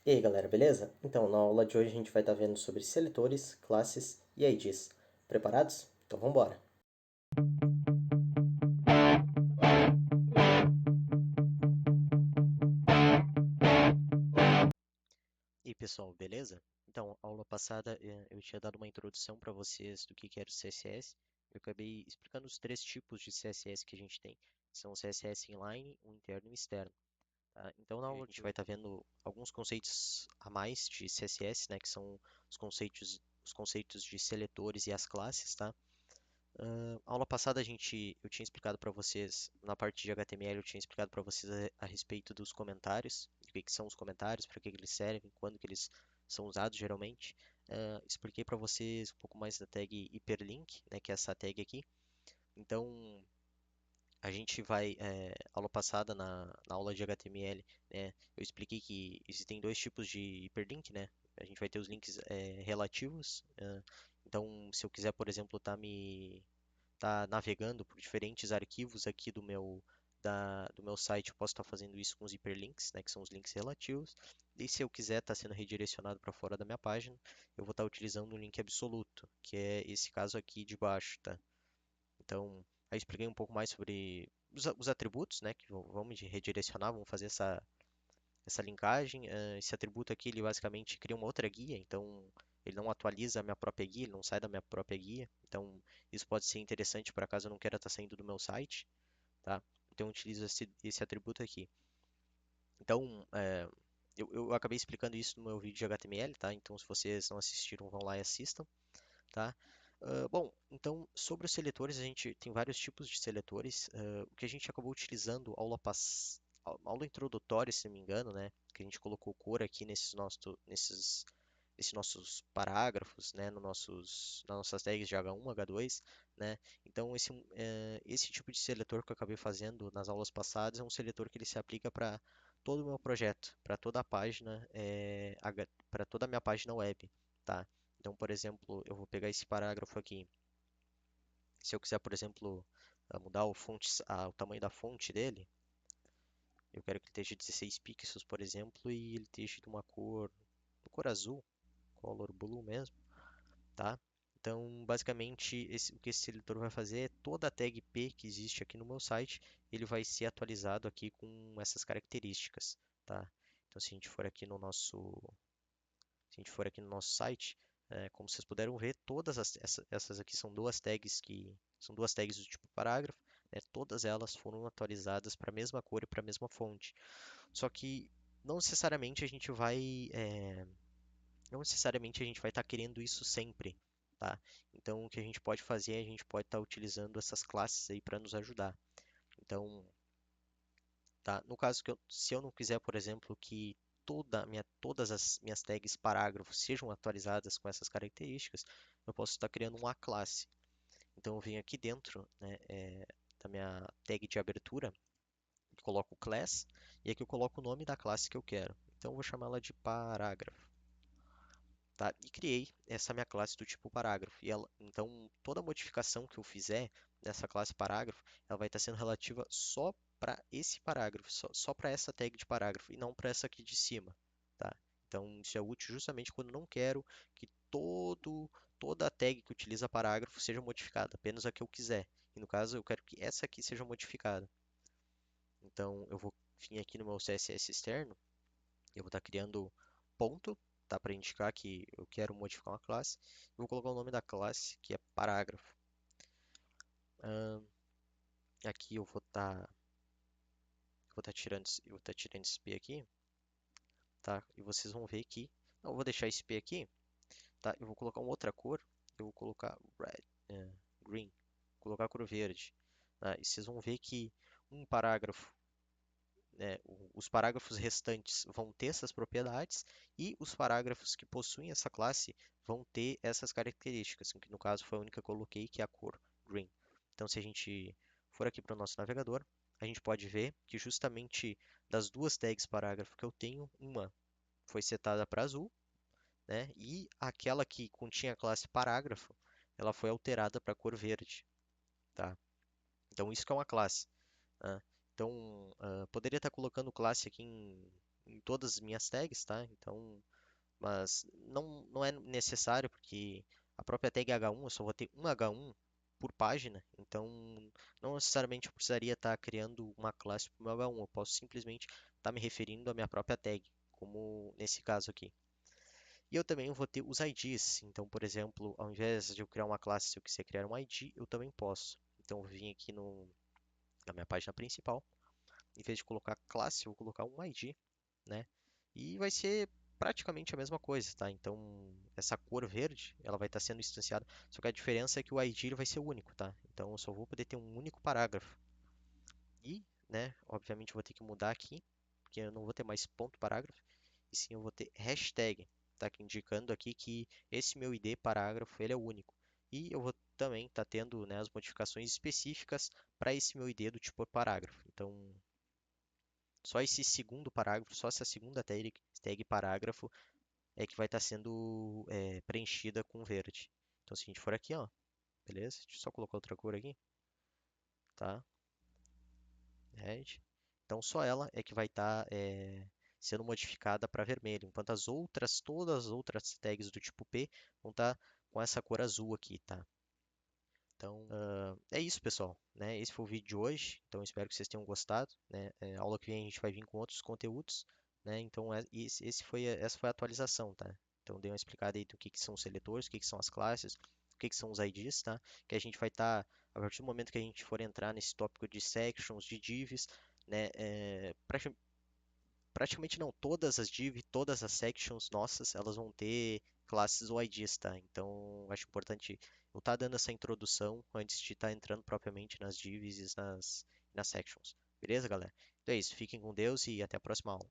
E aí galera, beleza? Então, na aula de hoje a gente vai estar vendo sobre seletores, classes e IDs. Preparados? Então vamos embora! E aí, pessoal, beleza? Então, aula passada eu tinha dado uma introdução para vocês do que era o CSS. Eu acabei explicando os três tipos de CSS que a gente tem. São o CSS inline, o interno e o externo. Tá? Então, na aula a gente vai estar vendo alguns conceitos a mais de CSS, né, que são os conceitos de seletores e as classes, tá? Aula passada eu tinha explicado para vocês, na parte de HTML, eu tinha explicado para vocês a respeito dos comentários, o que são os comentários, para que eles servem, quando que eles são usados geralmente. Expliquei para vocês um pouco mais da tag hyperlink, né, que é essa tag aqui. Então, a gente vai, aula passada na aula de HTML, né, eu expliquei que existem dois tipos de hyperlink, né? A gente vai ter os links relativos. Então, se eu quiser, por exemplo, tá navegando por diferentes arquivos aqui do meu site, eu posso estar fazendo isso com os hiperlinks, né, que são os links relativos. E se eu quiser estar sendo redirecionado para fora da minha página, eu vou estar utilizando um link absoluto, que é esse caso aqui de baixo, tá? Então, aí eu expliquei um pouco mais sobre os atributos, né, que vamos redirecionar, vamos fazer essa linkagem. Esse atributo aqui, ele basicamente cria uma outra guia, então ele não atualiza a minha própria guia, ele não sai da minha própria guia. Então, isso pode ser interessante para caso eu não queira estar saindo do meu site, tá? Então, eu utilizo esse atributo aqui. Então, eu acabei explicando isso no meu vídeo de HTML, tá? Então, se vocês não assistiram, vão lá e assistam, tá? Bom, então, sobre os seletores, a gente tem vários tipos de seletores. O que a gente acabou utilizando aula introdutória, se não me engano, né? Que a gente colocou cor aqui nesses nossos parágrafos, né? Nas nossas tags de H1, H2, né? Então, esse tipo de seletor que eu acabei fazendo nas aulas passadas é um seletor que ele se aplica para todo o meu projeto, para toda a página, para toda a minha página web, tá? Então, por exemplo, eu vou pegar esse parágrafo aqui. Se eu quiser, por exemplo, mudar o tamanho da fonte dele, eu quero que ele esteja 16 pixels, por exemplo, e ele esteja de uma cor azul, color blue mesmo, tá? Então, basicamente, o que esse seletor vai fazer é toda a tag P que existe aqui no meu site, ele vai ser atualizado aqui com essas características, tá? Então, se a gente for aqui no nosso site, como vocês puderam ver, todas essas aqui são duas tags do tipo parágrafo, né? Todas elas foram atualizadas para a mesma cor e para a mesma fonte. Só que não necessariamente a gente vai, não necessariamente a gente vai estar querendo isso sempre, tá? Então, o que a gente pode fazer, a gente pode estar utilizando essas classes aí para nos ajudar. Então, tá? No caso se eu não quiser, por exemplo, que todas as minhas tags parágrafos sejam atualizadas com essas características, eu posso estar criando uma classe. Então eu venho aqui dentro, né, da minha tag de abertura, coloco class e aqui eu coloco o nome da classe que eu quero. Então eu vou chamá-la de parágrafo. Tá? E criei essa minha classe do tipo parágrafo. Então, toda modificação que eu fizer nessa classe parágrafo, ela vai estar sendo relativa só para esse parágrafo, só para essa tag de parágrafo e não para essa aqui de cima. Tá? Então, isso é útil justamente quando eu não quero que toda a tag que utiliza parágrafo seja modificada, apenas a que eu quiser. E no caso, eu quero que essa aqui seja modificada. Então, eu vou vir aqui no meu CSS externo, eu vou estar criando ponto, tá? Para indicar que eu quero modificar uma classe. Eu vou colocar o nome da classe, que é parágrafo. Aqui eu vou estar tirando esse P aqui, tá? E vocês vão ver que, não, eu vou deixar esse P aqui, tá? Eu vou colocar uma outra cor, eu vou colocar green, vou colocar a cor verde, tá? E vocês vão ver que um parágrafo, né, os parágrafos restantes vão ter essas propriedades e os parágrafos que possuem essa classe vão ter essas características, que no caso foi a única que eu coloquei, que é a cor green. Então, se a gente for aqui para o nosso navegador, a gente pode ver que justamente das duas tags parágrafo que eu tenho, uma foi setada para azul, né, e aquela que continha a classe parágrafo, ela foi alterada para a cor verde, tá? Então, isso que é uma classe, né? Então, poderia estar colocando classe aqui em todas as minhas tags, tá? Então, mas não é necessário porque a própria tag H1 eu só vou ter um H1 por página, então não necessariamente eu precisaria estar criando uma classe para o meu H1, eu posso simplesmente estar me referindo à minha própria tag, como nesse caso aqui. E eu também vou ter os IDs, então, por exemplo, ao invés de eu criar uma classe, se eu quiser criar um ID, eu também posso. Então, eu vim aqui na minha página principal, em vez de colocar classe, eu vou colocar um ID, né? E vai ser praticamente a mesma coisa, tá? Então, essa cor verde, ela vai estar sendo instanciada, só que a diferença é que o ID ele vai ser único, tá? Então, eu só vou poder ter um único parágrafo. E, né, obviamente eu vou ter que mudar aqui, porque eu não vou ter mais ponto parágrafo, e sim eu vou ter hashtag, tá? Indicando aqui que esse meu ID parágrafo, ele é único. E eu vou também estar tendo, né, as modificações específicas para esse meu ID do tipo parágrafo. Então, só esse segundo parágrafo, só essa segunda tag parágrafo é que vai estar sendo preenchida com verde. Então, se a gente for aqui, ó, beleza? Deixa eu só colocar outra cor aqui, tá? Red. Então, só ela é que vai estar sendo modificada para vermelho, enquanto as outras, todas as outras tags do tipo P vão estar com essa cor azul aqui, tá? Então, é isso, pessoal, né? Esse foi o vídeo de hoje. Então, espero que vocês tenham gostado, né? Aula que vem a gente vai vir com outros conteúdos, né? Então, essa foi a atualização, tá? Então, dei uma explicada aí do que são os seletores, o que são as classes, o que são os IDs, tá? Que a gente vai estar, a partir do momento que a gente for entrar nesse tópico de sections, de divs, né? Praticamente não, todas as div, todas as sections nossas, elas vão ter classes ou IDs, tá? Então, acho importante eu estar dando essa introdução antes de estar entrando propriamente nas divs e nas sections. Beleza, galera? Então é isso, fiquem com Deus e até a próxima aula.